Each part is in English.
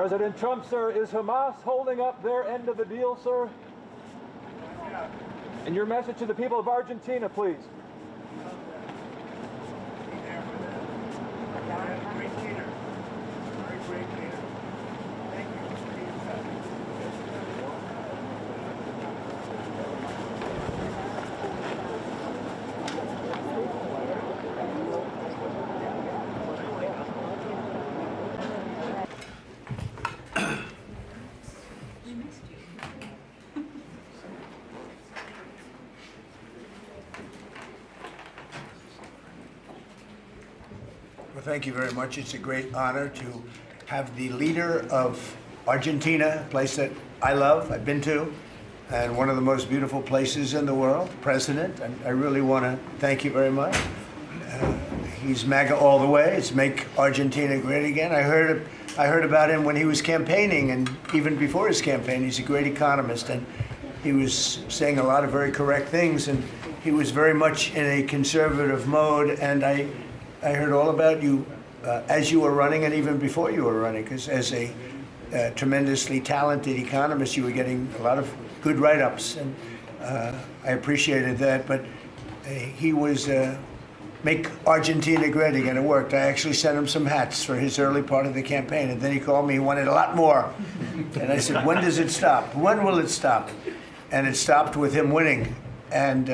President Trump, sir, is Hamas holding up their end of the deal, sir? And your message to the people of Argentina, please. Well, thank you very much. It's a great honor to have the leader of Argentina, a place that I love, I've been to, and one of the most beautiful places in the world, President. And I really want to thank you very much. He's MAGA all the way. It's Make Argentina Great Again. I heard about him when he was campaigning, and even before his campaign. He's a great economist, and he was saying a lot of very correct things, and he was very much in a conservative mode. And I heard all about you as you were running and even before you were running, because as a tremendously talented economist, you were getting a lot of good write-ups, and I appreciated that. But he was Make Argentina Great Again. It worked. I actually sent him some hats for his early part of the campaign, and then he called me, he wanted a lot more. And I said, when does it stop? When will it stop? And it stopped with him winning. And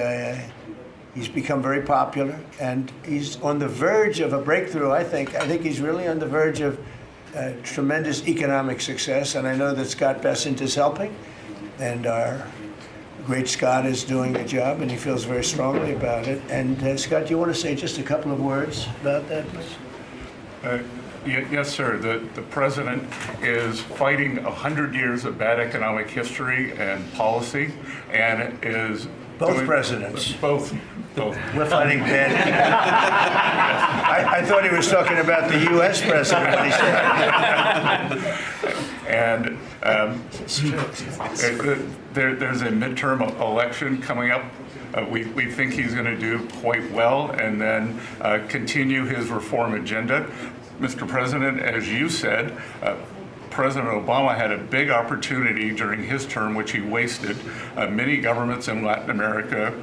he's become very popular, and he's on the verge of a breakthrough, I think. I think he's really on the verge of tremendous economic success, and I know that Scott Bessent is helping, and our great Scott is doing the job, and he feels very strongly about it. And Scott, do you want to say just a couple of words about that, please? Yes, sir. The president is fighting 100 years of bad economic history and policy, and is Both presidents. Both. We're fighting bad. I thought he was talking about the U.S. president when he said. And there's a midterm election coming up. We think he's going to do quite well, and then continue his reform agenda. Mr. President, as you said, President Obama had a big opportunity during his term, which he wasted. Many governments in Latin America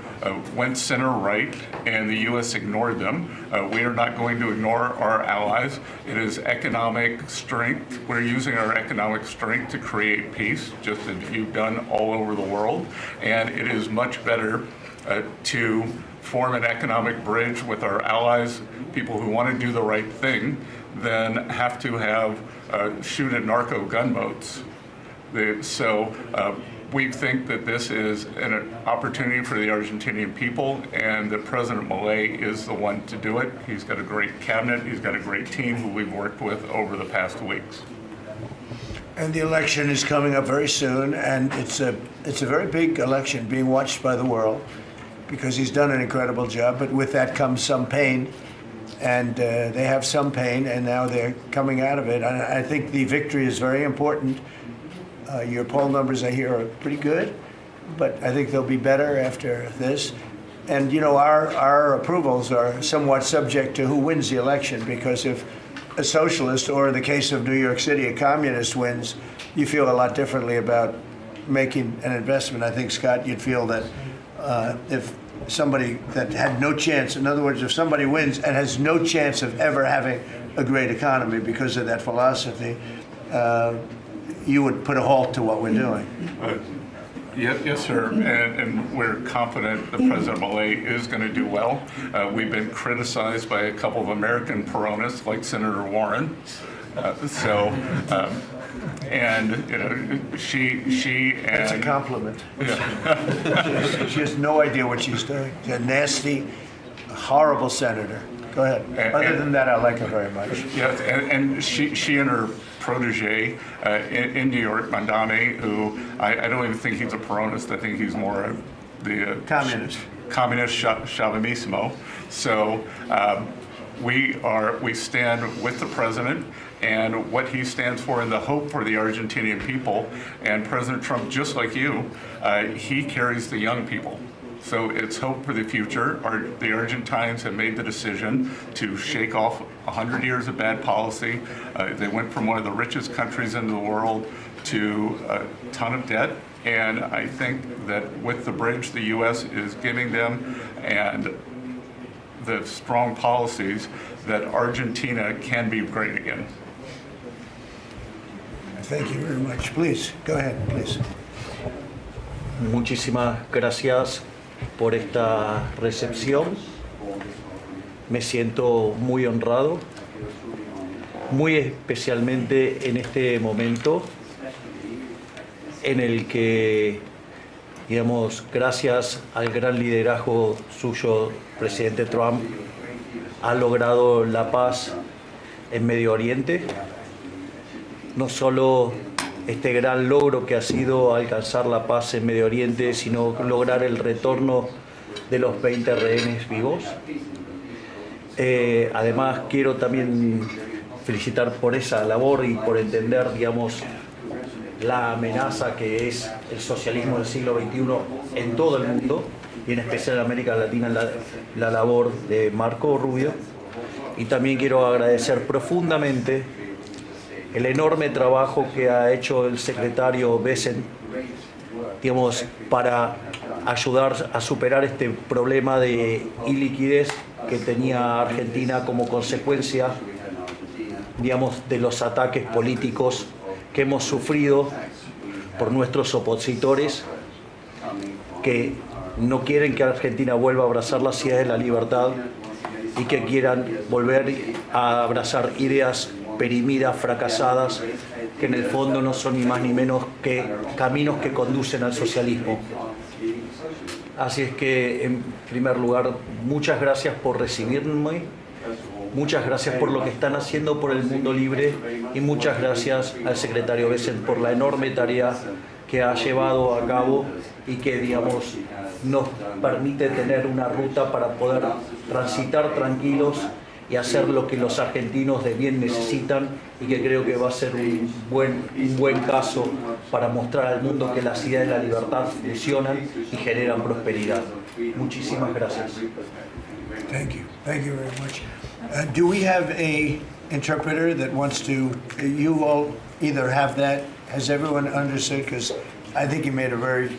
went center-right, and the U.S. ignored them. We are not going to ignore our allies. It is economic strength. We're using our economic strength to create peace, just as you've done all over the world. And it is much better to form an economic bridge with our allies, people who want to do the right thing, than have to have shoot at narco gunboats. So we think that this is an opportunity for the Argentinian people, and that President Milei is the one to do it. He's got a great cabinet. He's got a great team who we've worked with over the past weeks. And the election is coming up very soon, and it's a very big election being watched by the world, because he's done an incredible job. But with that comes some pain. And they have some pain, and now they're coming out of it. And I think the victory is very important. Your poll numbers, I hear, are pretty good, but I think they'll be better after this. And, you know, our approvals are somewhat subject to who wins the election, because if a socialist, or in the case of New York City, a communist wins, you feel a lot differently about making an investment. I think, Scott, you'd feel that if somebody that had no chance, in other words, if somebody wins and has no chance of ever having a great economy because of that philosophy, you would put a halt to what we're doing. Yes, sir, and we're confident that President Milei is going to do well. We've been criticized by a couple of American Peronists, like Senator Warren. And you know, she and it's a compliment. Yeah. She has no idea what she's doing. She's a nasty, horrible senator. Go ahead. Other than that, I like her very much. Yes, and she and her protege in New York, Mandani, who I don't even think he's a Peronist. I think he's more the communist Chauvinismo. So we stand with the president and what he stands for, and the hope for the Argentinian people. And President Trump, just like you, he carries the young people. So it's hope for the future. The Argentines have made the decision to shake off 100 years of bad policy. They went from one of the richest countries in the world to a ton of debt. And I think that with the bridge the U.S. is giving them and the strong policies, that Argentina can be great again. Thank you very much. Please, go ahead, please. Muchísimas gracias por esta recepción. Me siento muy honrado, muy especialmente en este momento en el que, digamos, gracias al gran liderazgo suyo, presidente Trump ha logrado la paz en Medio Oriente. No solo este gran logro que ha sido alcanzar la paz en Medio Oriente, sino lograr el retorno de los 20 rehenes vivos. Además, quiero también felicitar por esa labor y por entender, digamos, la amenaza que es el socialismo del siglo XXI en todo el mundo, y en especial en América Latina, la labor de Marco Rubio. Y también quiero agradecer profundamente el enorme trabajo que ha hecho el secretario Besen, digamos, para ayudar a superar este problema de iliquidez que tenía Argentina como consecuencia, digamos, de los ataques políticos que hemos sufrido por nuestros opositores que no quieren que Argentina vuelva a abrazar las ideas de la libertad y que quieran volver a abrazar ideas perimidas, fracasadas, que en el fondo no son ni más ni menos que caminos que conducen al socialismo. Así es que, en primer lugar, muchas gracias por recibirme, muchas gracias por lo que están haciendo por el mundo libre y muchas gracias al secretario Besen por la enorme tarea que ha llevado a cabo y que, digamos, nos permite tener una ruta para poder transitar tranquilos y hacer lo que los argentinos de bien necesitan, y que creo que va a ser un buen caso para mostrar al mundo que las ideas de la libertad funcionan y generan prosperidad. Muchísimas gracias. Thank you very much. Do we have a interpreter that wants to, you all either have that, has everyone understood? Because I think you made a very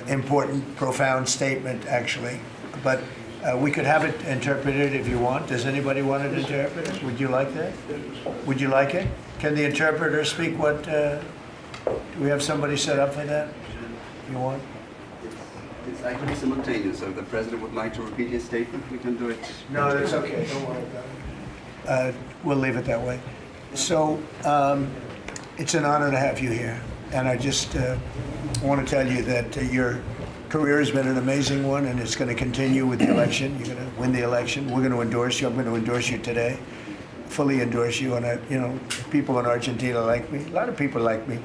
important, profound statement, actually. But we could have it interpreted if you want. Does anybody want it interpreted? Would you like that? Would you like it? Can the interpreter speak what, do we have somebody set up for that? You want? It's actually simultaneous, so if the President would like to repeat his statement, we can do it. No, that's okay. Don't worry about it. We'll leave it that way. So it's an honor to have you here. And I just want to tell you that your career has been an amazing one, and it's going to continue with the election. You're going to win the election. We're going to endorse you. I'm going to endorse you today, fully endorse you. And you know, people in Argentina like me. A lot of people like me.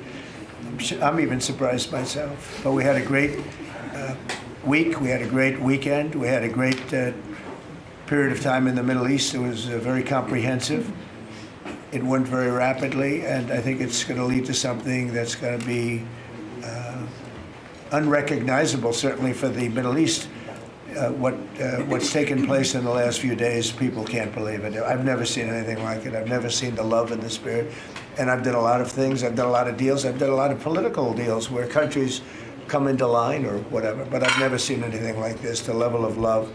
I'm even surprised myself. But we had a great week. We had a great weekend. We had a great period of time in the Middle East. It was very comprehensive. It went very rapidly, and I think it's going to lead to something that's going to be unrecognizable, certainly for the Middle East. What's taken place in the last few days, people can't believe it. I've never seen anything like it. I've never seen the love and the spirit. And I've done a lot of things. I've done a lot of deals. I've done a lot of political deals where countries come into line or whatever, but I've never seen anything like this, the level of love.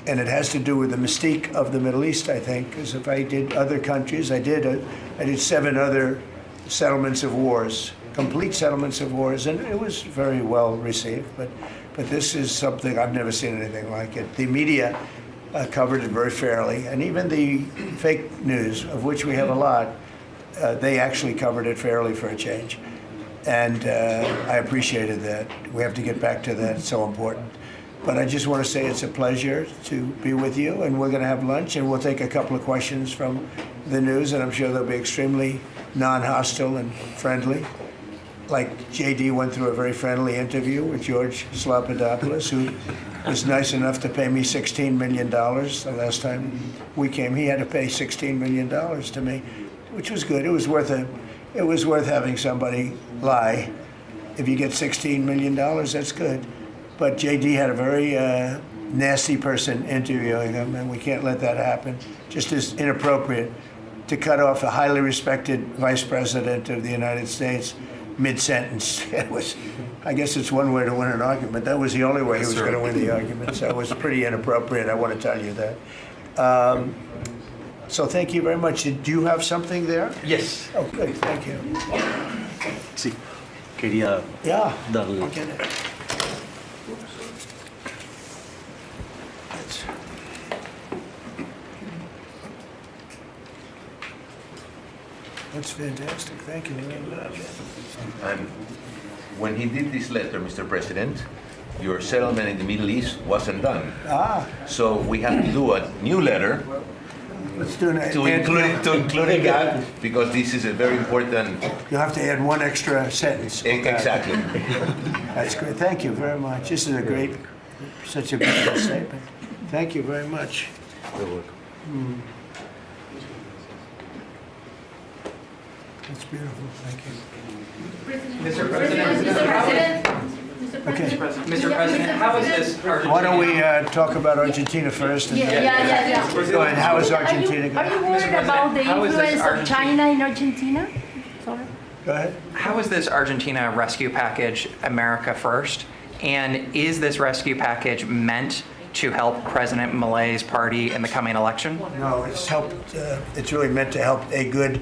And it has to do with the mystique of the Middle East, I think, because if I did other countries, I did 7 other settlements of wars, complete settlements of wars, and it was very well received. But this is something I've never seen anything like it. The media covered it very fairly, and even the fake news, of which we have a lot, they actually covered it fairly for a change. And I appreciated that. We have to get back to that. It's so important. But I just want to say it's a pleasure to be with you, and we're going to have lunch, and we'll take a couple of questions from the news, and I'm sure they'll be extremely non-hostile and friendly. Like JD went through a very friendly interview with George Slopadopoulos, who was nice enough to pay me $16 million the last time we came. He had to pay $16 million to me, which was good. It was worth having somebody lie. If you get $16 million, that's good. but JD had a very nasty person interviewing him, and we can't let that happen. Just as inappropriate to cut off a highly respected vice president of the United States mid-sentence. It was, I guess it's one way to win an argument. That was the only way he was going to win the argument. So it was pretty inappropriate, I want to tell you that. So thank you very much. Do you have something there? Yes. Oh, good, thank you. Sí. Quería Yeah, darle. I'll get it. That's- That's fantastic, thank you very much. And when he did this letter, Mr. President, your settlement in the Middle East wasn't done. Ah, So we have to do a new letter let's do it. to include again, because this is a very important. You'll have to add one extra sentence. Exactly. That's great, thank you very much. This is a great, such a beautiful statement. Thank you very much. That's beautiful, thank you. Mr. President, Okay, Mr. President, how is this Argentina? why don't we talk about Argentina first? And Yeah. Go ahead, how is Argentina Are going? you worried about the how is this influence of Argentina? China in Argentina? Sorry. Go ahead. How is this Argentina rescue package America first? And is this rescue package meant to help President Milei's party in the coming election? No, it's helped, it's really meant to help a good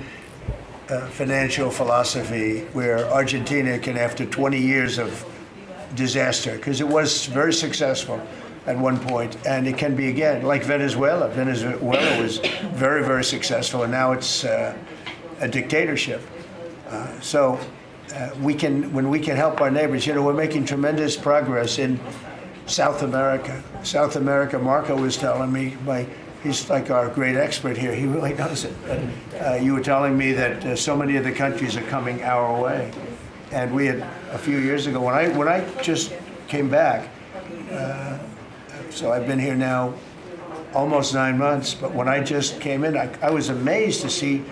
financial philosophy where Argentina can, after 20 years of disaster, because it was very successful at one point, and it can be again, like Venezuela. Venezuela was very, very successful, and now it's a dictatorship. So when we can help our neighbors, we're making tremendous progress in South America. South America, Marco was telling me, he's like our great expert here. He really knows it. But, you were telling me that so many of the countries are coming our way. And we had a few years ago, when I just came back, so I've been here now almost 9 months, but when I just came in, I was amazed to see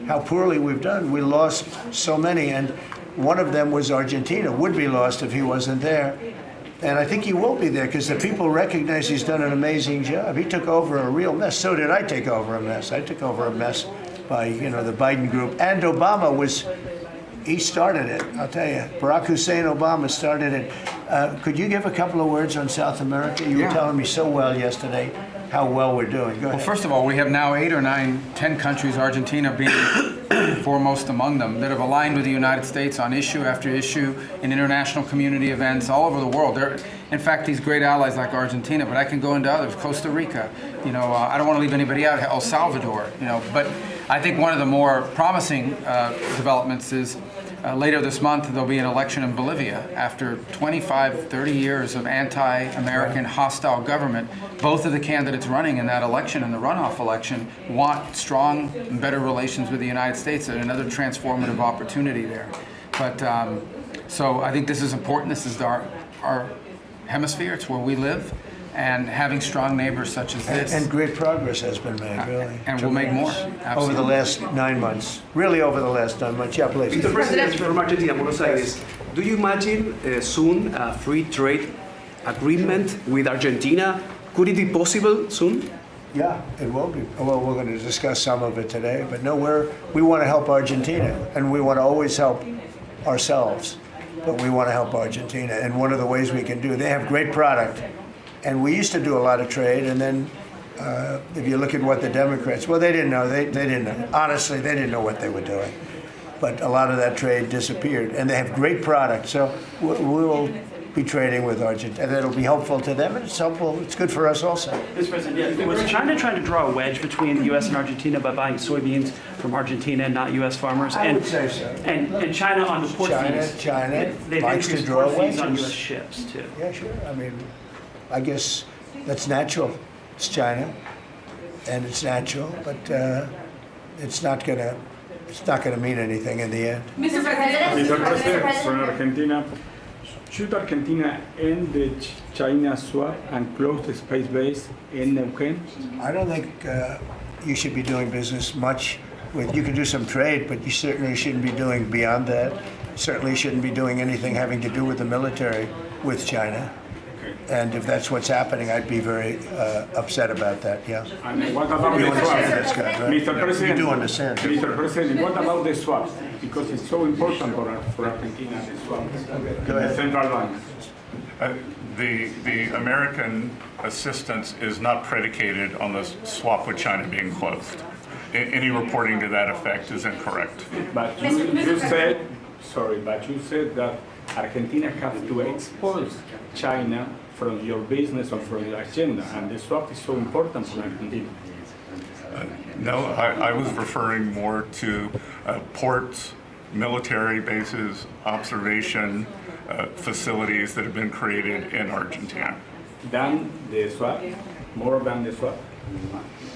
how poorly we've done. We lost so many, and one of them was Argentina, would be lost if he wasn't there. And I think he will be there because the people recognize he's done an amazing job. He took over a real mess. So did I take over a mess. I took over a mess by, the Biden group. And Obama he started it, I'll tell you. Barack Hussein Obama started it. Could you give a couple of words on South America? You were telling me so well yesterday how well we're doing. Go Well, ahead. first of all, we have now 8 or 9, 10 countries, Argentina being foremost among them, that have aligned with the United States on issue after issue in international community events all over the world. They're, in fact, these great allies like Argentina, but I can go into others, Costa Rica, I don't want to leave anybody out, El Salvador, but I think one of the more promising developments is later this month, there'll be an election in Bolivia. After 25, 30 years of anti-American hostile government, both of the candidates running in that election and the runoff election want strong and better relations with the United States, and another transformative opportunity there. But so I think this is important. This is our hemisphere. It's where we live. And having strong neighbors such as this. And great progress has been made, really. And we'll make more. Absolutely. Over the last 9 months. Really over the last 9 months. Yeah, please. Mr. President, from Argentina, Buenos Aires, do you imagine soon a free trade agreement with Argentina? Could it be possible soon? Yeah, it will be. Well, we're going to discuss some of it today, but no, we want to help Argentina, and we want to always help ourselves, but we want to help Argentina. And one of the ways we can do it, they have great product, and we used to do a lot of trade, and then if you look at what the Democrats, well, they didn't know. They didn't know. Honestly, they didn't know what they were doing. But a lot of that trade disappeared, and they have great product. So we will be trading with Argentina, and it'll be helpful to them, and it's helpful. It's good for us also. Mr. President, was China trying to draw a wedge between the U.S. and Argentina by buying soybeans from Argentina and not U.S. farmers? I would say so. And China on the port fees. China They've likes to increased draw port fees on wedges. U.S. ships, too. Yeah, sure. I mean, I guess that's natural. It's China, and it's natural, but it's not gonna mean anything in the end. Mr. President, Mr. President, from Argentina, should Argentina end the China swap and close the space base in Neuquén? I don't think you should be doing business much with. You can do some trade, but you certainly shouldn't be doing beyond that. Certainly shouldn't be doing anything having to do with the military with China. And if that's what's happening, I'd be very upset about that, yeah. And what about You the swap? understand this, guy, right? Mr. President, You do understand. Mr. President, what about the swaps? Because it's so important for Argentina, the swaps. Go ahead. The central bank. The American assistance is not predicated on the swap with China being closed. Any reporting to that effect is incorrect. But you said, sorry, but you said that Argentina has to expose China from your business or from your agenda, and the swap is so important for Argentina. No, I was referring more to ports, military bases, observation facilities that have been created in Argentina. Than the swap? More than the swap?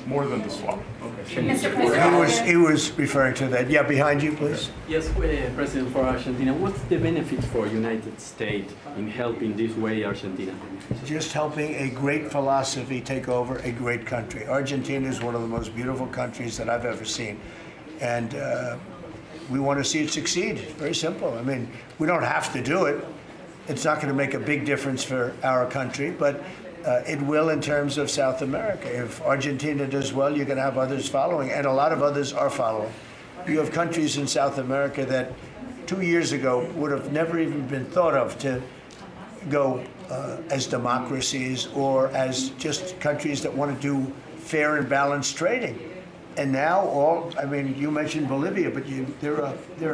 More than the swap. He was referring to that. Yeah, behind you, please. Yes, President, for Argentina, what's the benefit for United States in helping this way Argentina? Just helping a great philosophy take over a great country. Argentina is one of the most beautiful countries that I've ever seen. And we want to see it succeed. Very simple. I mean, we don't have to do it. It's not going to make a big difference for our country, but it will in terms of South America. If Argentina does well, you're going to have others following, and a lot of others are following. You have countries in South America that 2 years ago would have never even been thought of to go as democracies or as just countries that want to do fair and balanced trading. And now you mentioned Bolivia, but there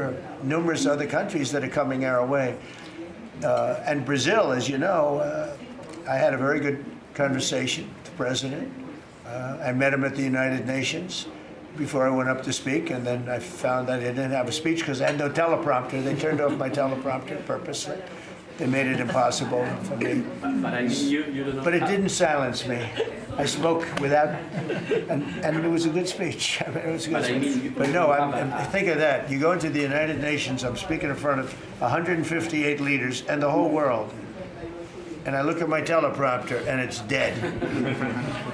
are numerous other countries that are coming our way. And Brazil, as you know, I had a very good conversation with the president. I met him at the United Nations before I went up to speak, and then I found that I didn't have a speech because I had no teleprompter. They turned off my teleprompter purposely. They made it impossible for me. But it didn't silence me. I spoke without, and it was a good speech. I mean, it was a good speech. But no, think of that. You go into the United Nations, I'm speaking in front of 158 leaders and the whole world. And I look at my teleprompter and it's dead.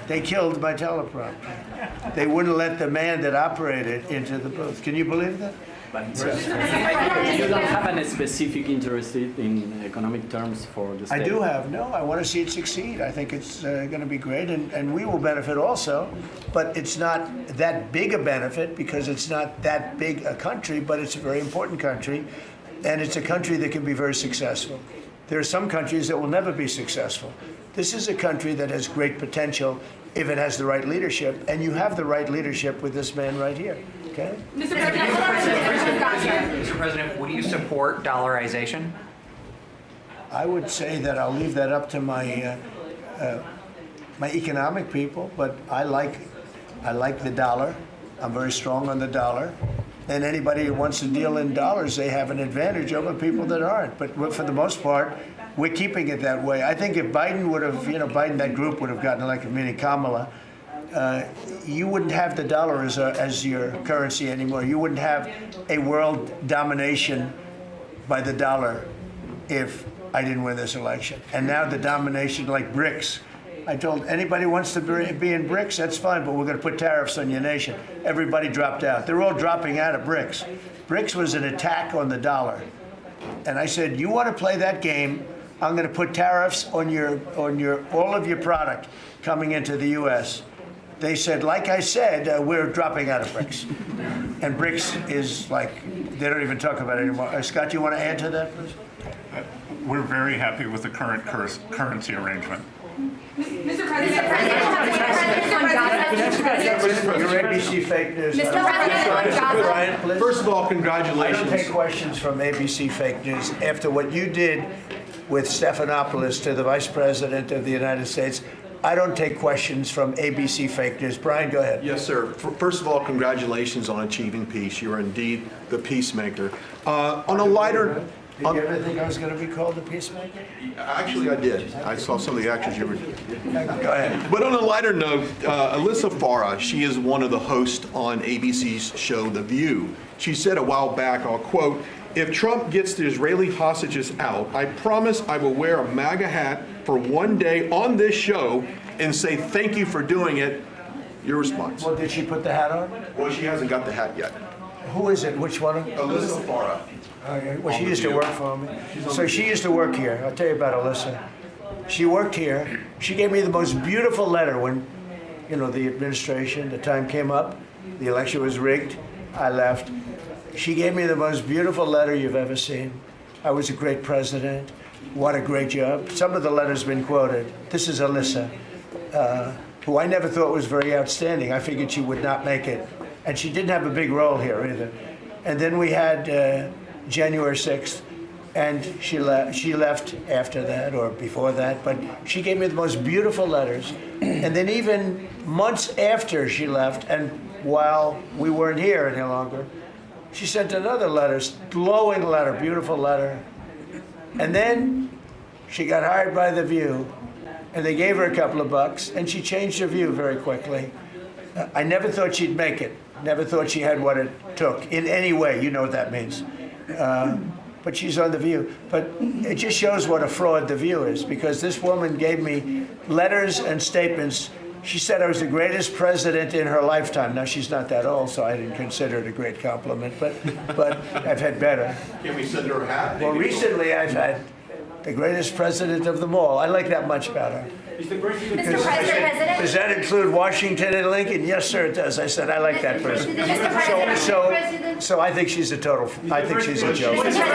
They killed my teleprompter. They wouldn't let the man that operated into the booth. Can you believe that? You don't have any specific interest in economic terms for the state? I do have. No, I want to see it succeed. I think it's going to be great, and we will benefit also. But it's not that big a benefit because it's not that big a country, but it's a very important country, and it's a country that can be very successful. There are some countries that will never be successful. This is a country that has great potential if it has the right leadership, and you have the right leadership with this man right here. Okay? Mr. President, would you support dollarization? I would say that I'll leave that up to my my economic people, but I like the dollar. I'm very strong on the dollar. And anybody who wants to deal in dollars, they have an advantage over people that aren't. But for the most part, we're keeping it that way. I think if Biden would have, that group would have gotten elected, meaning Kamala, you wouldn't have the dollar as your currency anymore. You wouldn't have a world domination by the dollar if I didn't win this election. And now the domination, like BRICS. I told anybody who wants to be in BRICS, that's fine, but we're going to put tariffs on your nation. Everybody dropped out. They're all dropping out of BRICS. BRICS was an attack on the dollar. And I said, you want to play that game, I'm going to put tariffs on all of your product coming into the U.S. They said, like I said, we're dropping out of BRICS. And BRICS is like, they don't even talk about it anymore. Scott, you want to add to that, please? We're very happy with the current currency arrangement. Mr. President, Your ABC fake news. Mr. President, Brian, please. First of all, I congratulations. don't take questions from ABC fake news. After what you did with Stephanopoulos to the Vice President of the United States, I don't take questions from ABC fake news. Brian, go ahead. Yes, sir. First of all, congratulations on achieving peace. You are indeed the peacemaker. On a lighter... Did you ever think I was going to be called a peacemaker? Actually, I did. I saw some of the actions you were... Go ahead. But on a lighter note, Alyssa Farah, she is one of the hosts on ABC's show The View. She said a while back, I'll quote, "If Trump gets the Israeli hostages out, I promise I will wear a MAGA hat for one day on this show and say thank you for doing it." Your response? Well, did she put the hat on? Well, she hasn't got the hat yet. Who is it? Which one? Alyssa Farah. Okay. Well, she used to work for me. So she used to work here. I'll tell you about Alyssa. She worked here. She gave me the most beautiful letter when, you know, the administration, the time came up, the election was rigged, I left. She gave me the most beautiful letter you've ever seen. I was a great president. What a great job. Some of the letters have been quoted. This is Alyssa, who I never thought was very outstanding. I figured she would not make it. And she didn't have a big role here either. And then we had January 6th, and she left after that or before that, but she gave me the most beautiful letters. And then even months after she left, and while we weren't here any longer, she sent another letter, glowing letter, beautiful letter. And then she got hired by The View, and they gave her a couple of bucks, and she changed her view very quickly. I never thought she'd make it. Never thought she had what it took in any way. You know what that means. But she's on The View. But it just shows what a fraud The View is, because this woman gave me letters and statements. She said I was the greatest president in her lifetime. Now, she's not that old, so I didn't consider it a great compliment, but I've had better. Can we send her a hat? Well, recently I've had the greatest president of them all. I like that much better. Mr. President. Does that include Washington and Lincoln? Yes, sir, it does. I said, I like that person. So I think she's a total, I think she's a joke. Mr.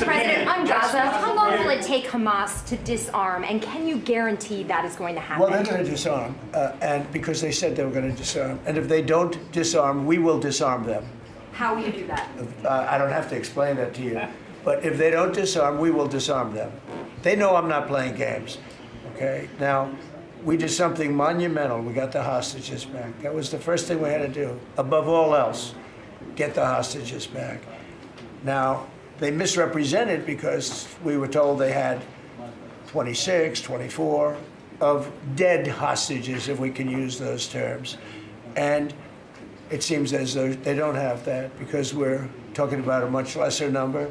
President, on Gaza, how long will it take Hamas to disarm, and can you guarantee that is going to happen? Well, they're going to disarm, and because they said they were going to disarm. And if they don't disarm, we will disarm them. How will you do that? I don't have to explain that to you. But if they don't disarm, we will disarm them. They know I'm not playing games, okay? Now, we did something monumental. We got the hostages back. That was the first thing we had to do. Above all else, get the hostages back. Now, they misrepresented because we were told they had 26, 24 of dead hostages, if we can use those terms. And it seems as though they don't have that because we're talking about a much lesser number.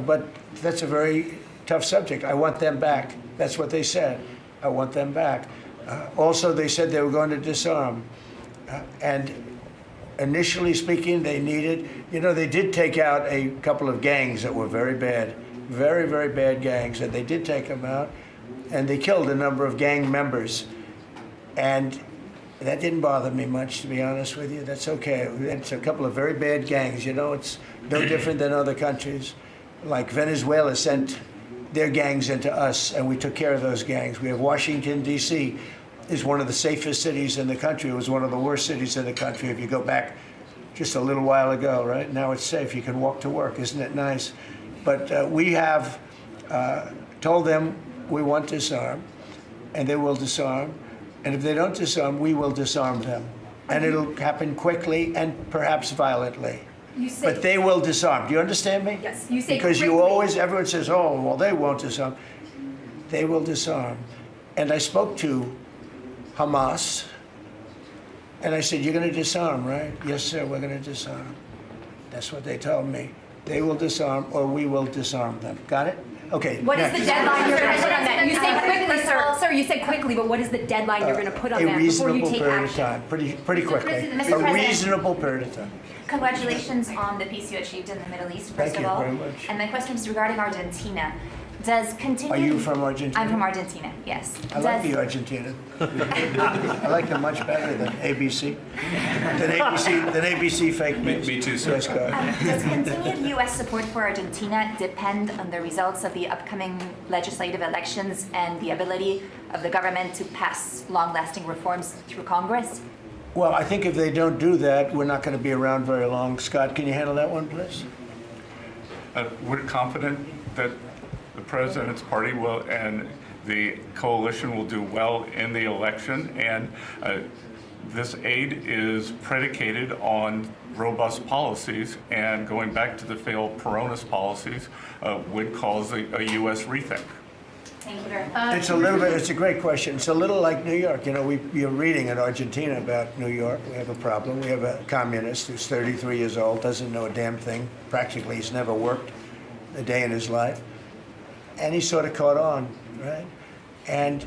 But that's a very tough subject. I want them back. That's what they said. I want them back. Also, they said they were going to disarm. And initially speaking, they needed, you know, they did take out a couple of gangs that were very bad, very, very bad gangs, and they did take them out, and they killed a number of gang members. And that didn't bother me much, to be honest with you. That's okay. It's a couple of very bad gangs. You know, it's no different than other countries. Like Venezuela sent their gangs into us, and we took care of those gangs. We have Washington, D.C. is one of the safest cities in the country. It was one of the worst cities in the country if you go back just a little while ago, right? Now it's safe. You can walk to work. Isn't it nice? But we have told them we want to disarm, and they will disarm. And if they don't disarm, we will disarm them. And it'll happen quickly and perhaps violently. But they will disarm. Do you understand me? Yes. You say because quickly. you always, everyone says, oh, well, they won't disarm. They will disarm. And I spoke to Hamas, and I said, you're going to disarm, right? Yes, sir, we're going to disarm. That's what they told me. They will disarm, or we will disarm them. Got it? Okay. What is the deadline you're going to put on that? You say quickly, sir. Sir, you said quickly, but what is the deadline you're going to put on that before you take period action? of time, pretty quickly. Mr. A reasonable period of time. Congratulations on the peace you achieved in the Middle East, first Thank you of all. very much. And my question is regarding Argentina. Does continue... Are you from Argentina? I'm from Argentina, yes. I like the Argentina. I like them much better than ABC. Than ABC fake news. Me too, sir. Yes, go ahead. Does continued U.S. support for Argentina depend on the results of the upcoming legislative elections and the ability of the government to pass long-lasting reforms through Congress? Well, I think if they don't do that, we're not going to be around very long. Scott, can you handle that one, please? We're confident that the president's party will and the coalition will do well in the election, and this aid is predicated on robust policies, and going back to the failed Peronist policies would cause a U.S. rethink. Thank you very much. It's a great question. It's a little like New York. You know, you're reading in Argentina about New York. We have a problem. We have a communist who's 33 years old, doesn't know a damn thing. Practically, he's never worked a day in his life. And he sort of caught on, right? And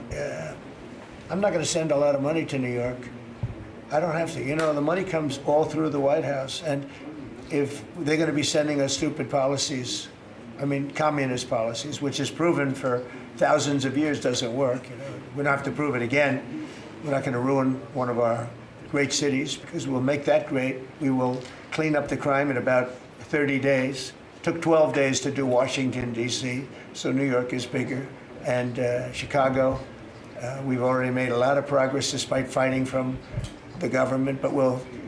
I'm not going to send a lot of money to New York. I don't have to. You know, the money comes all through the White House. And if they're going to be sending us stupid policies I mean, communist policies, which is proven for thousands of years doesn't work. You know, we don't have to prove it again. We're not going to ruin one of our great cities because we'll make that great. We will clean up the crime in about 30 days. Took 12 days to do Washington, D.C., so New York is bigger. And Chicago, we've already made a lot of progress despite fighting from the government, but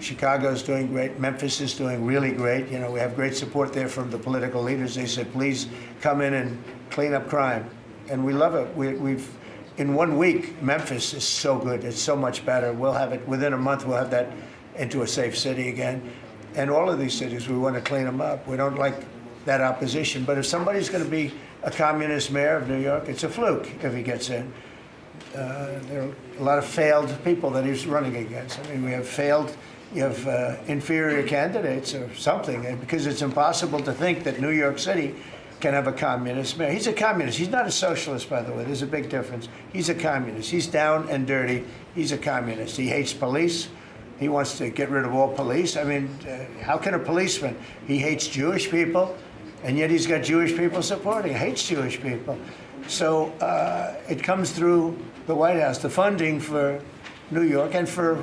Chicago's doing great. Memphis is doing really great. You know, we have great support there from the political leaders. They said, please come in and clean up crime. And we love it. We've in 1 week, Memphis is so good. It's so much better. We'll have it within a month. We'll have that into a safe city again. And all of these cities, we want to clean them up. We don't like that opposition. But if somebody's going to be a communist mayor of New York, it's a fluke if he gets in. There are a lot of failed people that he's running against. I mean, you have inferior candidates or something, because it's impossible to think that New York City can have a communist mayor. He's a communist. He's not a socialist, by the way. There's a big difference. He's a communist. He's down and dirty. He's a communist. He hates police. He wants to get rid of all police. I mean, how can a policeman? He hates Jewish people, and yet he's got Jewish people supporting him. He hates Jewish people. So it comes through the White House. The funding for New York and for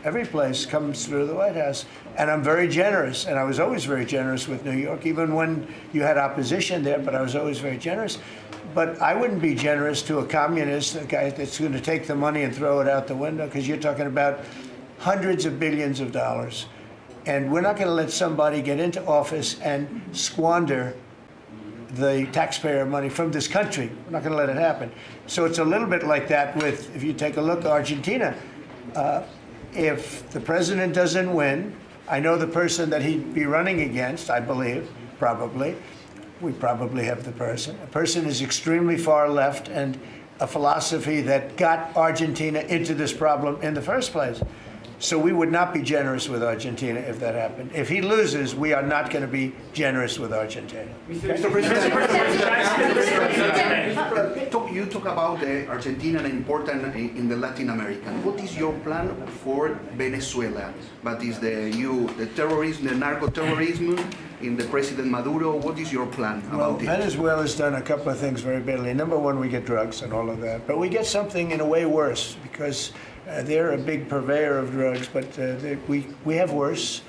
every place comes through the White House. And I'm very generous, and I was always very generous with New York, even when you had opposition there, but I was always very generous. But I wouldn't be generous to a communist, a guy that's going to take the money and throw it out the window, because you're talking about hundreds of billions of dollars. And we're not going to let somebody get into office and squander the taxpayer money from this country. We're not going to let it happen. So it's a little bit like that with, if you take a look at Argentina, if the president doesn't win, I know the person that he'd be running against, I believe, probably, we probably have the person. A person is extremely far left and a philosophy that got Argentina into this problem in the first place. So we would not be generous with Argentina if that happened. If he loses, we are not going to be generous with Argentina. Mr. President, you talk about Argentina and important in the Latin American. What is your plan for Venezuela? But is the terrorism, the narco-terrorism in the President Maduro? What is your plan about it? Venezuela's done a couple of things very badly. Number one, we get drugs and all of that. But we get something in a way worse, because they're a big purveyor of drugs, but we have worse.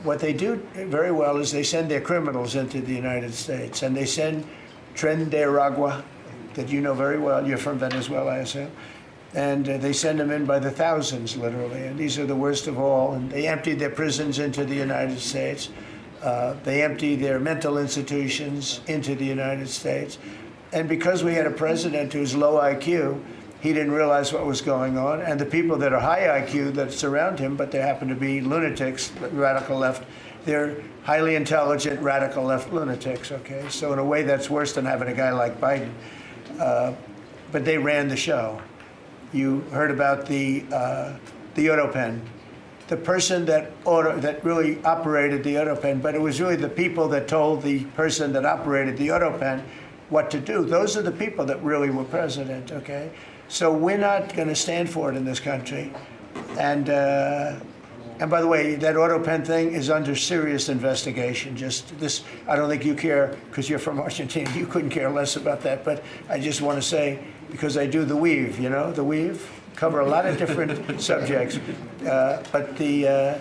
What they do very well is they send their criminals into the United States, and they send Tren de Aragua, that you know very well. You're from Venezuela, I assume. And they send them in by the thousands, literally. And these are the worst of all. And they empty their prisons into the United States. They empty their mental institutions into the United States. And because we had a president who's low IQ, he didn't realize what was going on. And the people that are high IQ that surround him, but they happen to be lunatics, radical left, they're highly intelligent, radical left lunatics, okay? So in a way, that's worse than having a guy like Biden. But they ran the show. You heard about the Autopen. The person that really operated the Autopen, but it was really the people that told the person that operated the Autopen what to do. Those are the people that really were president, okay? So we're not going to stand for it in this country. And by the way, that Autopen thing is under serious investigation. Just this, I don't think you care, because you're from Argentina, you couldn't care less about that. But I just want to say, because I do the weave, you know, the weave, cover a lot of different subjects. But the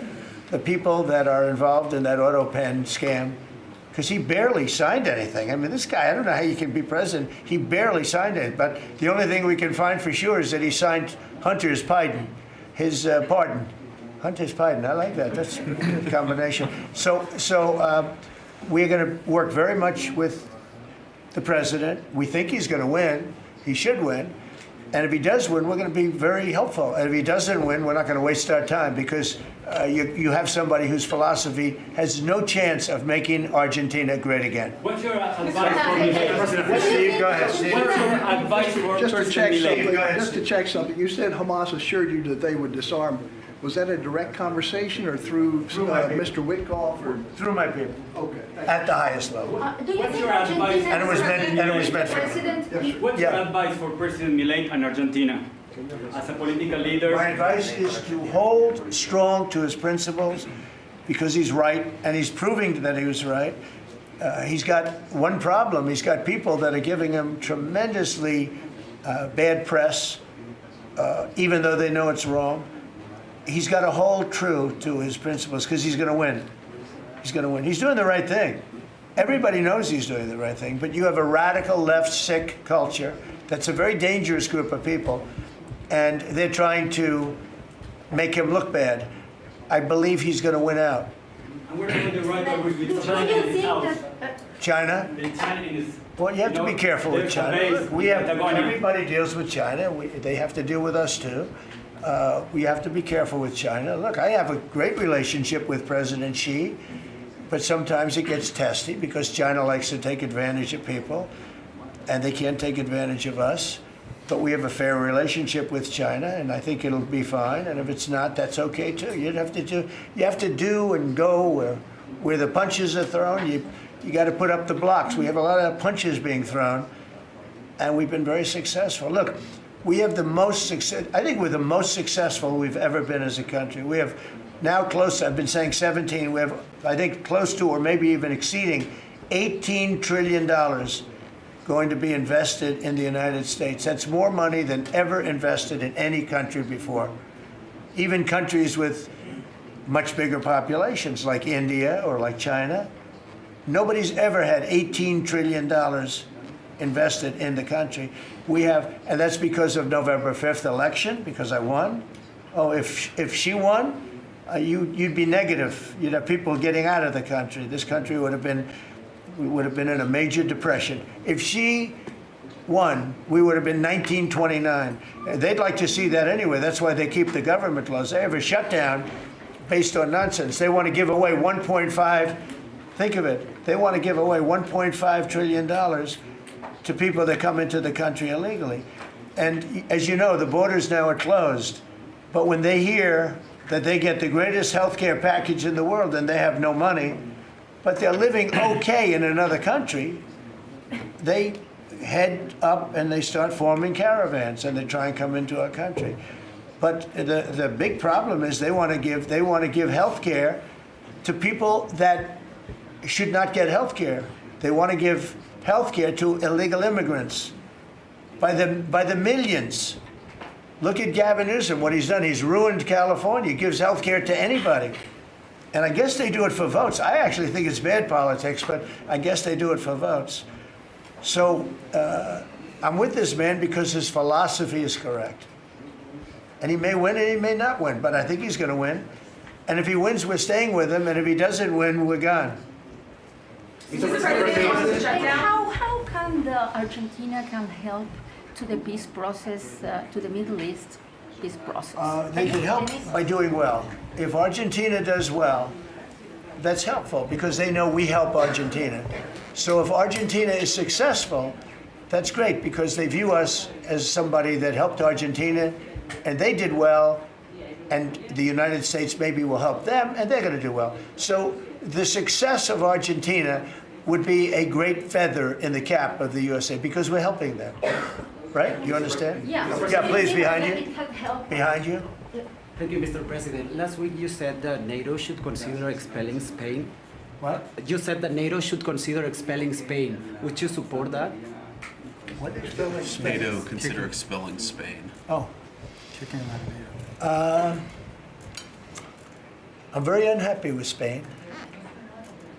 people that are involved in that Autopen scam, because he barely signed anything. I mean, this guy, I don't know how you can be president. He barely signed it. But the only thing we can find for sure is that he signed Hunter's pardon, his pardon. Hunter's pardon, I like that. That's a good combination. So we're going to work very much with the president. We think he's going to win. He should win. And if he does win, we're going to be very helpful. And if he doesn't win, we're not going to waste our time, because you have somebody whose philosophy has no chance of making Argentina great again. What's your advice for Milei? Steve, go ahead, Steve. What's your advice for President Milei? Just to check something, you said Hamas assured you that they would disarm. Was that a direct conversation or through Mr. Witkoff? Or? Through my people. Okay. At the highest level. Do you think Argentina and it was meant for president? What's your advice for President Milei and Argentina as a political leader? My advice is to hold strong to his principles, because he's right, and he's proving that he was right. He's got one problem. He's got people that are giving him tremendously bad press, even though they know it's wrong. He's got to hold true to his principles because he's going to win. He's going to win. He's doing the right thing. Everybody knows he's doing the right thing, but you have a radical left sick culture that's a very dangerous group of people, and they're trying to make him look bad. I believe he's going to win out. And we're doing the right way with China in his house. China? Well, you have to be careful with China. Look, everybody deals with China. They have to deal with us too. We have to be careful with China. Look, I have a great relationship with President Xi, but sometimes it gets testy because China likes to take advantage of people, and they can't take advantage of us. But we have a fair relationship with China, and I think it'll be fine. And if it's not, that's okay too. You have to do and go where the punches are thrown. You got to put up the blocks. We have a lot of punches being thrown, and we've been very successful. Look, we have the most success. I think we're the most successful we've ever been as a country. We have now close. I've been saying 17. We have, I think, close to or maybe even exceeding $18 trillion. Going to be invested in the United States. That's more money than ever invested in any country before. Even countries with much bigger populations like India or like China. Nobody's ever had $18 trillion invested in the country. We have, and that's because of November 5th election, because I won. Oh, if she won, you'd be negative. You'd have people getting out of the country. This country would have been in a major depression. If she won, we would have been 1929. They'd like to see that anyway. That's why they keep the government laws. They have a shutdown based on nonsense. They want to give away think of it, they want to give away $1.5 trillion to people that come into the country illegally. And as you know, the borders now are closed. But when they hear that they get the greatest health care package in the world and they have no money, but they're living okay in another country, they head up and they start forming caravans and they try and come into our country. But the big problem is they want to give health care to people that should not get health care. They want to give health care to illegal immigrants by the millions. Look at Gavin Newsom, what he's done. He's ruined California. He gives health care to anybody. And I guess they do it for votes. I actually think it's bad politics, but I guess they do it for votes. So I'm with this man because his philosophy is correct. And he may win and he may not win, but I think he's going to win. And if he wins, we're staying with him. And if he doesn't win, we're gone. How can Argentina help to the peace process, to the Middle East peace process? They can help by doing well. If Argentina does well, that's helpful because they know we help Argentina. So if Argentina is successful, that's great because they view us as somebody that helped Argentina and they did well, and the United States maybe will help them and they're going to do well. So the success of Argentina would be a great feather in the cap of the USA because we're helping them. Right? You understand? Yeah. Yeah, please, behind you. Behind you. Thank you, Mr. President. Last week you said that NATO should consider expelling Spain. What? You said that NATO should consider expelling Spain. Would you support that? What expelling Spain? NATO consider expelling Spain. Oh. I'm very unhappy with Spain.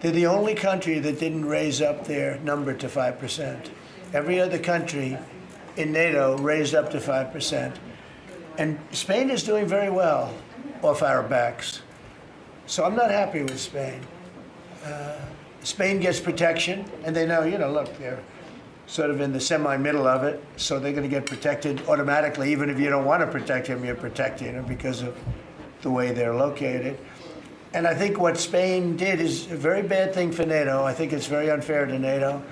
They're the only country that didn't raise up their number to 5%. Every other country in NATO raised up to 5%. And Spain is doing very well off our backs. So I'm not happy with Spain. Spain gets protection, and they know, look, they're sort of in the semi-middle of it, so they're going to get protected automatically. Even if you don't want to protect them, you're protecting them because of the way they're located. And I think what Spain did is a very bad thing for NATO. I think it's very unfair to NATO.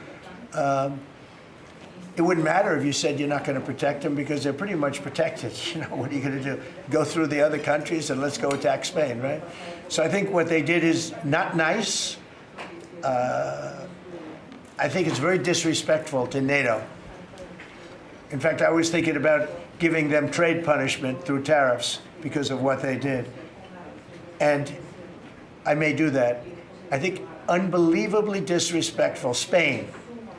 It wouldn't matter if you said you're not going to protect them because they're pretty much protected. What are you going to do? Go through the other countries and let's go attack Spain, right? So I think what they did is not nice. I think it's very disrespectful to NATO. In fact, I was thinking about giving them trade punishment through tariffs because of what they did. And I may do that. I think unbelievably disrespectful. Spain,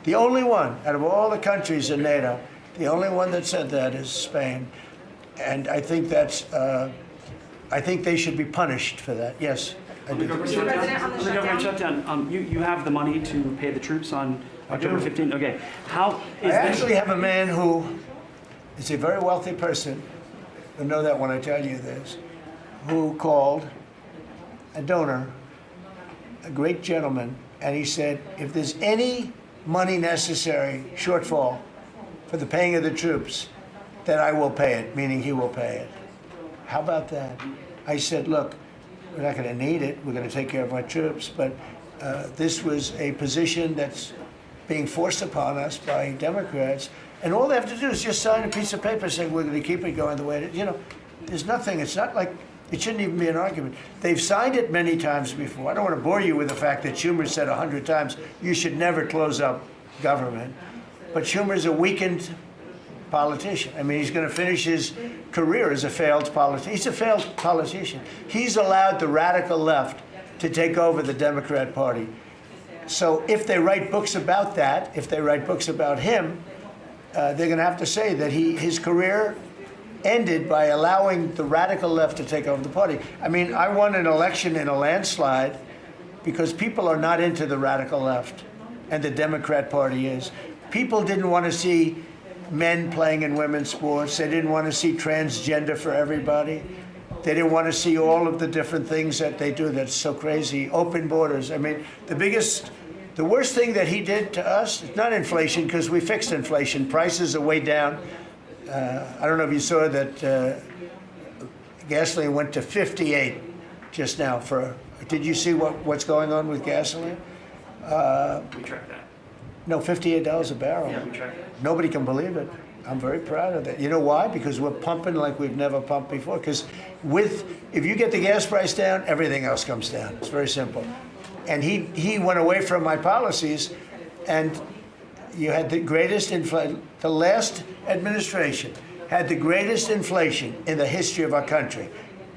the only one out of all the countries in NATO, the only one that said that is Spain. And I think that's, I think they should be punished for that. Yes. On the government shutdown, you have the money to pay the troops on October 15th? Okay. How is I actually have a man who is a very wealthy person, you'll know that when I tell you this, who called a donor, a great gentleman, and he said, if there's any money necessary, shortfall, for the paying of the troops, then I will pay it, meaning he will pay it. How about that? I said, look, we're not going to need it. We're going to take care of our troops. But this was a position that's being forced upon us by Democrats. And all they have to do is just sign a piece of paper saying we're going to keep it going the way it is. You know, there's nothing. It's not like, it shouldn't even be an argument. They've signed it many times before. I don't want to bore you with the fact that Schumer said 100 times, you should never close up government. But Schumer's a weakened politician. I mean, he's going to finish his career as a failed politician. He's a failed politician. He's allowed the radical left to take over the Democrat Party. So if they write books about that, if they write books about him, they're going to have to say that his career ended by allowing the radical left to take over the party. I mean, I won an election in a landslide because people are not into the radical left, and the Democrat Party is. People didn't want to see men playing in women's sports. They didn't want to see transgender for everybody. They didn't want to see all of the different things that they do that's so crazy. Open borders. I mean, the worst thing that he did to us, it's not inflation, because we fixed inflation. Prices are way down. I don't know if you saw that gasoline went to 58 just now. Did you see what's going on with gasoline? We track that. No, $58 a barrel. Yeah, we track that. Nobody can believe it. I'm very proud of that. You know why? Because we're pumping like we've never pumped before. Because if you get the gas price down, everything else comes down. It's very simple. And he went away from my policies, and you had the greatest inflation. The last administration had the greatest inflation in the history of our country.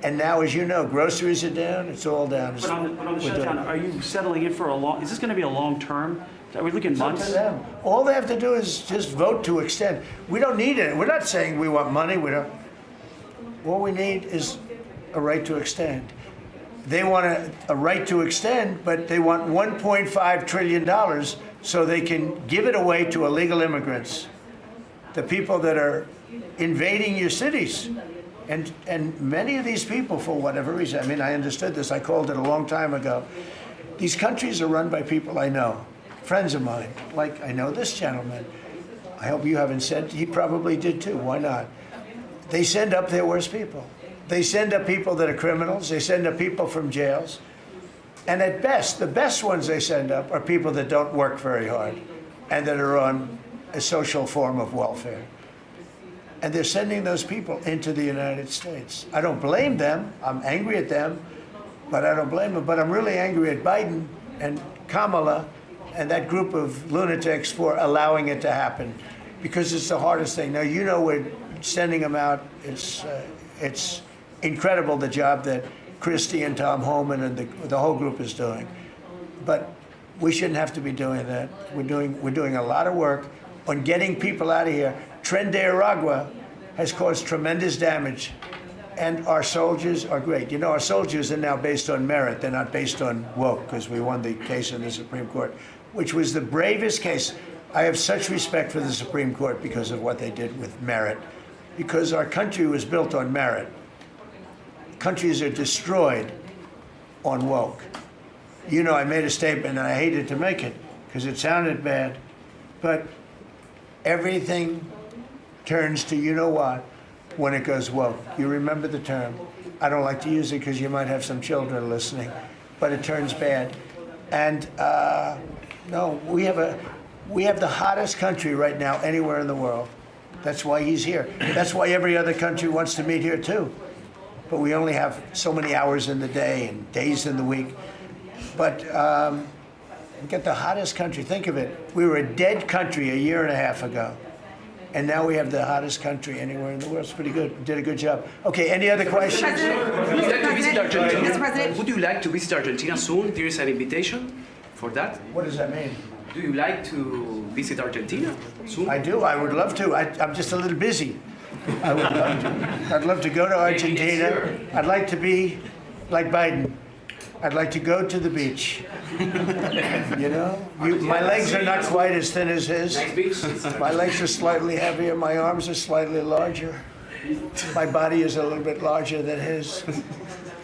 And now, as you know, groceries are down. It's all down. But on the shutdown, are you settling in for is this going to be a long term? Are we looking months? It's up to them. All they have to do is just vote to extend. We don't need it. We're not saying we want money. We don't. All we need is a right to extend. They want a right to extend, but they want $1.5 trillion so they can give it away to illegal immigrants, the people that are invading your cities. And many of these people, for whatever reason, I mean, I understood this. I called it a long time ago. These countries are run by people I know. Friends of mine, like I know this gentleman. I hope you haven't said, he probably did too, why not? They send up their worst people. They send up people that are criminals, they send up people from jails. And at best, the best ones they send up are people that don't work very hard and that are on a social form of welfare. And they're sending those people into the United States. I don't blame them, I'm angry at them, but I don't blame them. But I'm really angry at Biden and Kamala and that group of lunatics for allowing it to happen, because it's the hardest thing. Now, you know, we're sending them out. It's incredible the job that Christie and Tom Homan and the whole group is doing. But we shouldn't have to be doing that. We're doing a lot of work on getting people out of here. Tren de Aragua has caused tremendous damage, and our soldiers are great. You know, our soldiers are now based on merit. They're not based on woke, because we won the case in the Supreme Court, which was the bravest case. I have such respect for the Supreme Court because of what they did with merit, because our country was built on merit. Countries are destroyed on woke. You know, I made a statement, and I hated to make it because it sounded bad, but everything turns to you know what when it goes woke. You remember the term. I don't like to use it because you might have some children listening, but it turns bad. And no, we have the hottest country right now anywhere in the world. That's why he's here. That's why every other country wants to meet here too. But we only have so many hours in the day and days in the week. But we get the hottest country. Think of it. We were a dead country a year and a half ago. And now we have the hottest country anywhere in the world. It's pretty good. You did a good job. Okay, any other questions? Would you like to visit Argentina? Would you like to visit Argentina soon? There is an invitation. for that? What does that mean? Do you like to visit Argentina soon? I do. I would love to. I'm just a little busy. I would love to. I'd love to go to Argentina. I'd like to be like Biden. I'd like to go to the beach. You know, my legs are not quite as thin as his. My legs are slightly heavier. My arms are slightly larger. My body is a little bit larger than his.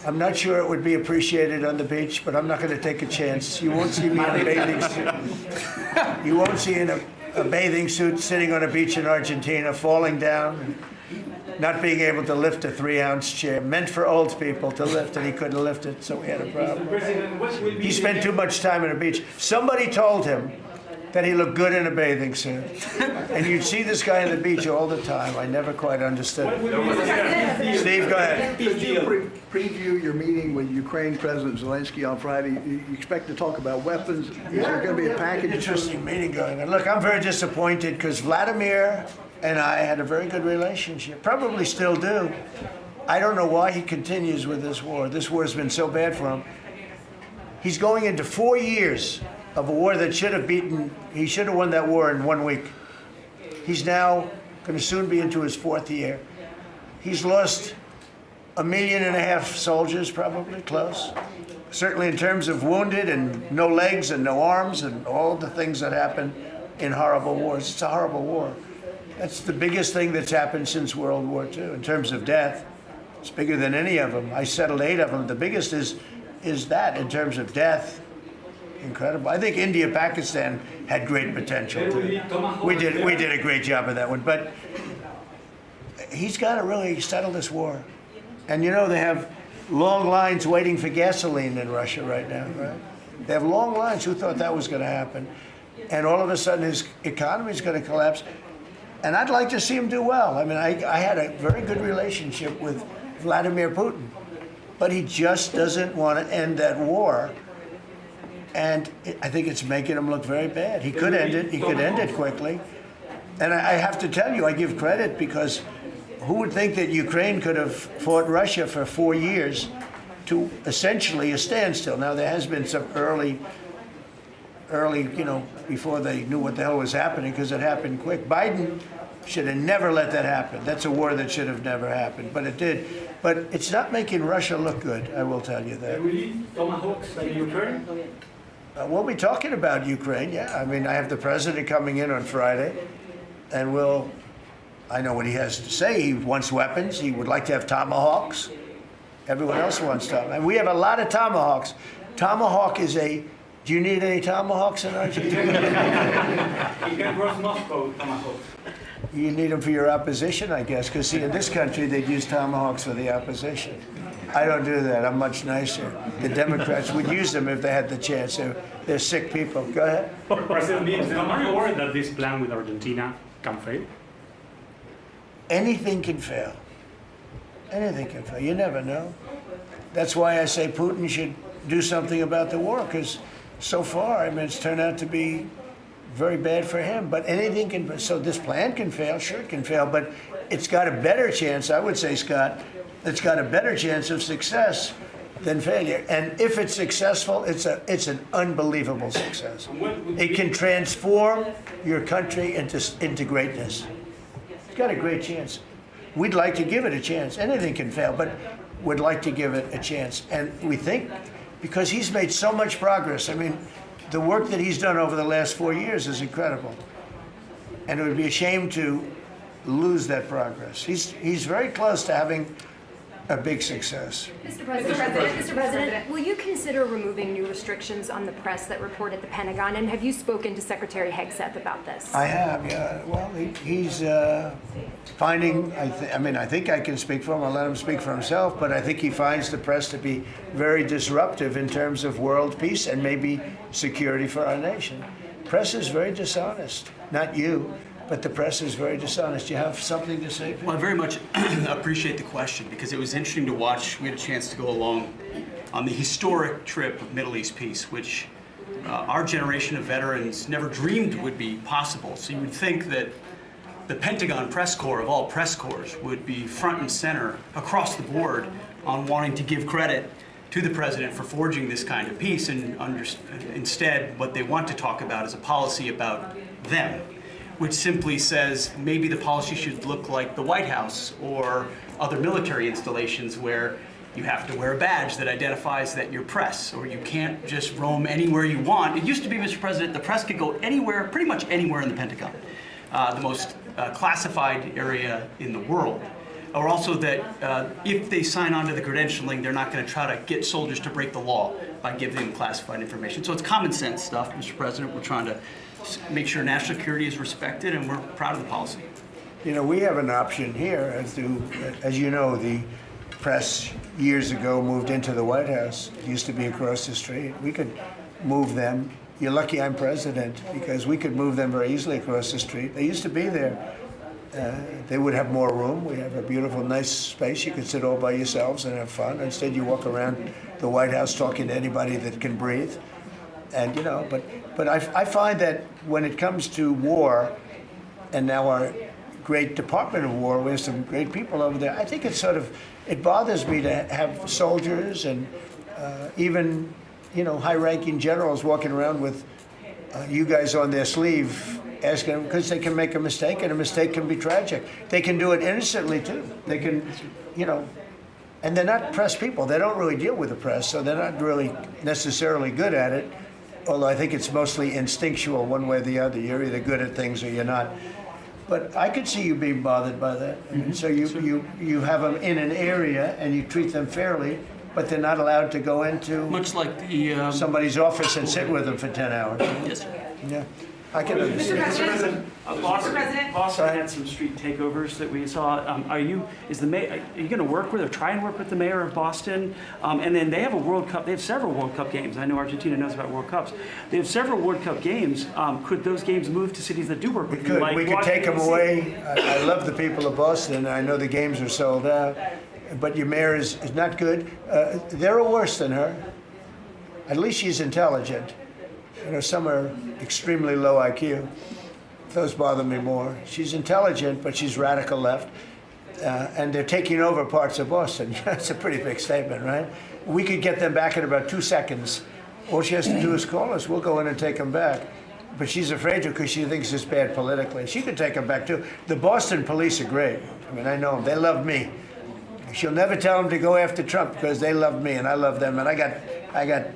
I'm not sure it would be appreciated on the beach, but I'm not going to take a chance. You won't see me in a bathing suit. You won't see in a bathing suit sitting on a beach in Argentina, falling down, not being able to lift a 3-ounce chair, meant for old people to lift, and he couldn't lift it, so we had a problem. He spent too much time on a beach. Somebody told him that he looked good in a bathing suit. And you'd see this guy on the beach all the time. I never quite understood it. Steve, go ahead. Could you preview your meeting with Ukraine President Zelensky on Friday? You expect to talk about weapons? Is there going to be a package? Interesting meeting going on. Look, I'm very disappointed because Vladimir and I had a very good relationship, probably still do. I don't know why he continues with this war. This war has been so bad for him. He's going into 4 years of a war that he should have won that war in 1 week. He's now going to soon be into his 4th year. He's lost 1.5 million soldiers, probably, close. Certainly in terms of wounded and no legs and no arms and all the things that happen in horrible wars. It's a horrible war. That's the biggest thing that's happened since World War II in terms of death. It's bigger than any of them. I settled 8 of them. The biggest is that in terms of death. Incredible. I think India, Pakistan had great potential too. We did a great job of that one, but he's got to really settle this war. And you know, they have long lines waiting for gasoline in Russia right now, right? They have long lines. Who thought that was going to happen? And all of a sudden his economy is going to collapse. And I'd like to see him do well. I mean, I had a very good relationship with Vladimir Putin, but he just doesn't want to end that war. And I think it's making him look very bad. He could end it. He could end it quickly. And I have to tell you, I give credit because who would think that Ukraine could have fought Russia for 4 years to essentially a standstill? Now, there has been some early, you know, before they knew what the hell was happening because it happened quick. Biden should have never let that happen. That's a war that should have never happened, but it did. But it's not making Russia look good, I will tell you that. Tomahawks in Ukraine? We'll be talking about Ukraine, yeah. I mean, I have the president coming in on Friday, and I know what he has to say. He wants weapons. He would like to have tomahawks. Everyone else wants tomahawks. And we have a lot of tomahawks. Tomahawk is do you need any tomahawks in Argentina? You can cross Moscow, tomahawks. You need them for your opposition, I guess, because see, in this country, they'd use tomahawks for the opposition. I don't do that. I'm much nicer. The Democrats would use them if they had the chance. They're sick people. Go ahead. President, are you worried that this plan with Argentina can fail? Anything can fail. Anything can fail. You never know. That's why I say Putin should do something about the war, because so far, I mean, it's turned out to be very bad for him. But anything can. So this plan can fail. Sure, it can fail, but it's got a better chance, I would say, Scott. It's got a better chance of success than failure. And if it's successful, it's an unbelievable success. It can transform your country into greatness. It's got a great chance. We'd like to give it a chance. Anything can fail, but we'd like to give it a chance. And we think, because he's made so much progress, I mean, the work that he's done over the last 4 years is incredible. And it would be a shame to lose that progress. He's very close to having a big success. Mr. President, will you consider removing new restrictions on the press that report at the Pentagon? And have you spoken to Secretary Hegseth about this? I have, yeah. Well, he's finding, I think I can speak for him. I'll let him speak for himself, but I think he finds the press to be very disruptive in terms of world peace and maybe security for our nation. Press is very dishonest. Not you, but the press is very dishonest. You have something to say, Pete? Well, I very much appreciate the question because it was interesting to watch. We had a chance to go along on the historic trip of Middle East peace, which our generation of veterans never dreamed would be possible. So you would think that the Pentagon press corps of all press corps would be front and center across the board on wanting to give credit to the president for forging this kind of peace, and instead what they want to talk about is a policy about them, which simply says maybe the policy should look like the White House or other military installations where you have to wear a badge that identifies that you're press, or you can't just roam anywhere you want. It used to be, Mr. President, the press could go anywhere, pretty much anywhere in the Pentagon, the most classified area in the world. Or also that if they sign on to the credentialing, they're not going to try to get soldiers to break the law by giving them classified information. So it's common sense stuff, Mr. President. We're trying to make sure national security is respected, and we're proud of the policy. You know, we have an option here, as you know, the press years ago moved into the White House. It used to be across the street. We could move them. You're lucky I'm president, because we could move them very easily across the street. They used to be there. They would have more room. We have a beautiful, nice space. You could sit all by yourselves and have fun. Instead, you walk around the White House talking to anybody that can breathe. And, you know, but I find that when it comes to war, and now our great Department of War, we have some great people over there, I think it bothers me to have soldiers and even, you know, high-ranking generals walking around with you guys on their sleeve, asking them, because they can make a mistake, and a mistake can be tragic. They can do it innocently too. They can, you know, and they're not press people. They don't really deal with the press, so they're not really necessarily good at it. Although I think it's mostly instinctual, one way or the other. You're either good at things or you're not. But I could see you being bothered by that. And so you have them in an area and you treat them fairly, but they're not allowed to go into much like the somebody's office and sit with them for 10 hours. Yes, sir. Yeah, I can understand. Mr. President, Boston had some street takeovers that we saw. Are you going to work with or try and work with the mayor of Boston? And then they have a World Cup. They have several World Cup games. I know Argentina knows about World Cups. They have several World Cup games. Could those games move to cities that do work with you? We could take them away. I love the people of Boston. I know the games are sold out. But your mayor is not good. They're worse than her. At least she's intelligent. You know, some are extremely low IQ. Those bother me more. She's intelligent, but she's radical left. And they're taking over parts of Boston. That's a pretty big statement, right? We could get them back in about 2 seconds. All she has to do is call us. We'll go in and take them back. But she's afraid to, because she thinks it's bad politically. She could take them back, too. The Boston police are great. I mean, I know them. They love me. She'll never tell them to go after Trump, because they love me and I love them. And I got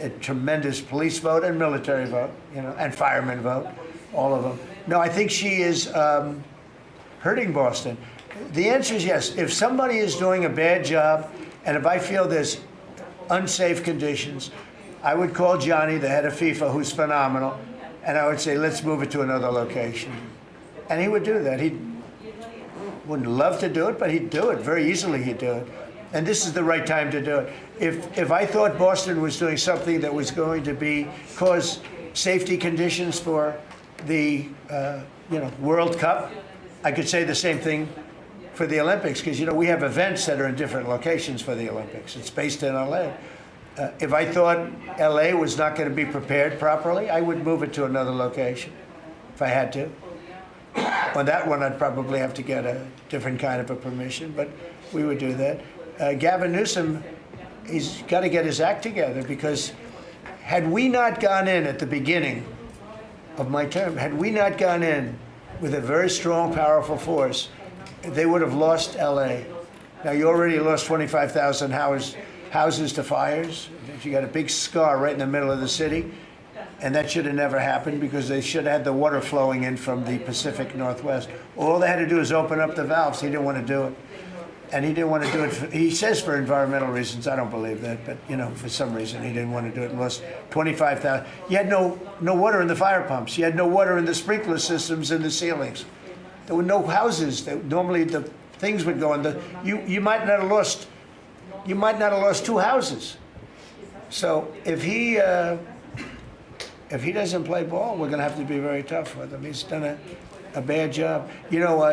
a tremendous police vote and military vote, you know, and fireman vote, all of them. No, I think she is hurting Boston. The answer is yes. If somebody is doing a bad job, and if I feel there's unsafe conditions, I would call Johnny, the head of FIFA, who's phenomenal, and I would say, let's move it to another location. And he would do that. He wouldn't love to do it, but he'd do it. Very easily he'd do it. And this is the right time to do it. If I thought Boston was doing something that was going to cause safety conditions for the World Cup, I could say the same thing for the Olympics, because we have events that are in different locations for the Olympics. It's based in LA. If I thought LA was not going to be prepared properly, I would move it to another location if I had to. On that one, I'd probably have to get a different kind of a permission, but we would do that. Gavin Newsom, he's got to get his act together, because had we not gone in at the beginning of my term, had we not gone in with a very strong, powerful force, they would have lost LA. Now, you already lost 25,000 houses to fires. You got a big scar right in the middle of the city. And that should have never happened, because they should have had the water flowing in from the Pacific Northwest. All they had to do is open up the valves. He didn't want to do it. And he didn't want to do it, he says for environmental reasons. I don't believe that, but for some reason he didn't want to do it. And lost 25,000. You had no water in the fire pumps. You had no water in the sprinkler systems in the ceilings. There were no houses. Normally the things would go in. You might not have lost 2 houses. So if he doesn't play ball, we're going to have to be very tough with him. He's done a bad job.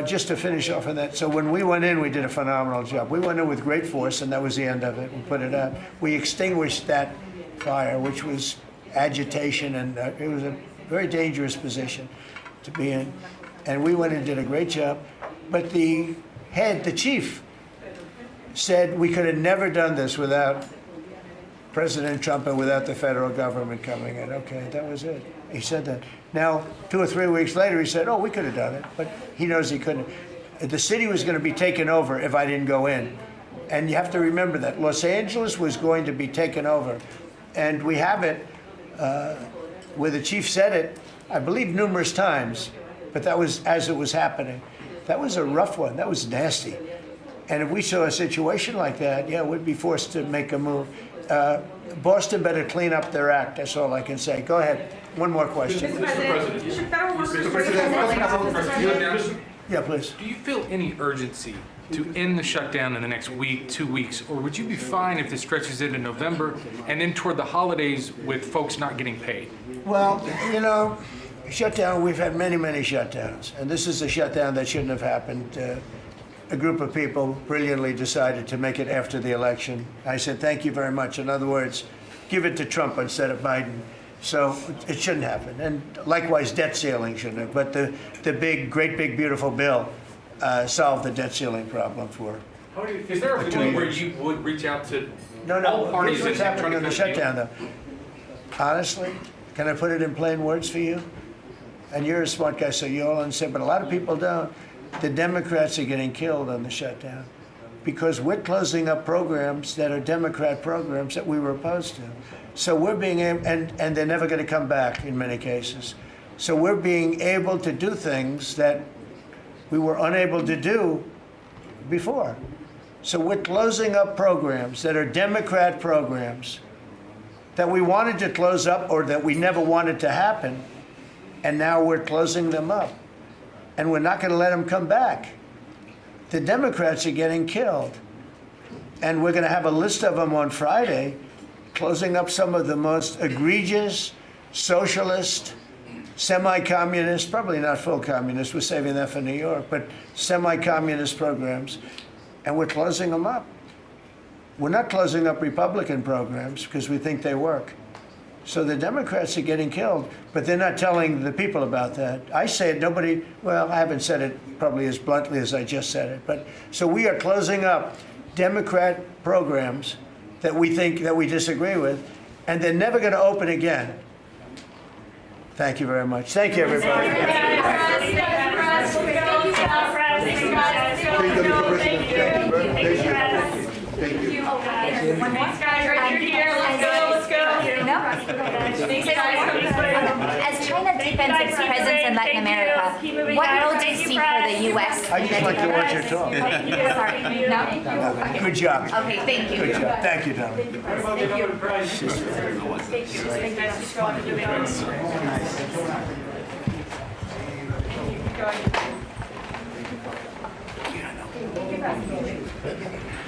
Just to finish off on that, so when we went in, we did a phenomenal job. We went in with great force, and that was the end of it. We put it out. We extinguished that fire, which was agitation, and it was a very dangerous position to be in. And we went in and did a great job. But the chief, said we could have never done this without President Trump and without the federal government coming in. Okay, that was it. He said that. Now, 2 or 3 weeks later, he said, oh, we could have done it, but he knows he couldn't. The city was going to be taken over if I didn't go in. And you have to remember that. Los Angeles was going to be taken over. And we have it where the chief said it, I believe, numerous times, but that was as it was happening. That was a rough one. That was nasty. And if we saw a situation like that, yeah, we'd be forced to make a move. Boston better clean up their act. That's all I can say. Go ahead. One more question. Mr. President, should federal workers... Yeah, please. Do you feel any urgency to end the shutdown in the next week, 2 weeks, or would you be fine if it stretches into November and then toward the holidays with folks not getting paid? Well, you know, shutdown, we've had many, many shutdowns, and this is a shutdown that shouldn't have happened. A group of people brilliantly decided to make it after the election. I said, thank you very much. In other words, give it to Trump instead of Biden. So it shouldn't happen. And likewise, debt ceiling shouldn't have. But the big, great big, beautiful bill solved the debt ceiling problem for Is there a 2 point where years. you would reach out to No, all parties here's what's and try happening to on the come to a deal? shutdown, though. Honestly, can I put it in plain words for you? And you're a smart guy, so you all understand, but a lot of people don't. The Democrats are getting killed on the shutdown because we're closing up programs that are Democrat programs that we were opposed to. So we're being able, and they're never going to come back in many cases. So we're being able to do things that we were unable to do before. So we're closing up programs that are Democrat programs that we wanted to close up or that we never wanted to happen, and now we're closing them up. And we're not going to let them come back. The Democrats are getting killed. And we're going to have a list of them on Friday, closing up some of the most egregious, socialist, semi-communist, probably not full communist, we're saving that for New York, but semi-communist programs, and we're closing them up. We're not closing up Republican programs because we think they work. So the Democrats are getting killed, but they're not telling the people about that. I say it, nobody, well, I haven't said it probably as bluntly as I just said it, but so we are closing up Democrat programs that we think, that we disagree with, and they're never going to open again. Thank you very much. Thank you, everybody. As China deepens its presence in Latin America, what role do you see for the U.S. I just like to watch your talk. Sorry, no? Okay. Good job. Okay, thank you. Good job. Thank you, darling. Thank you.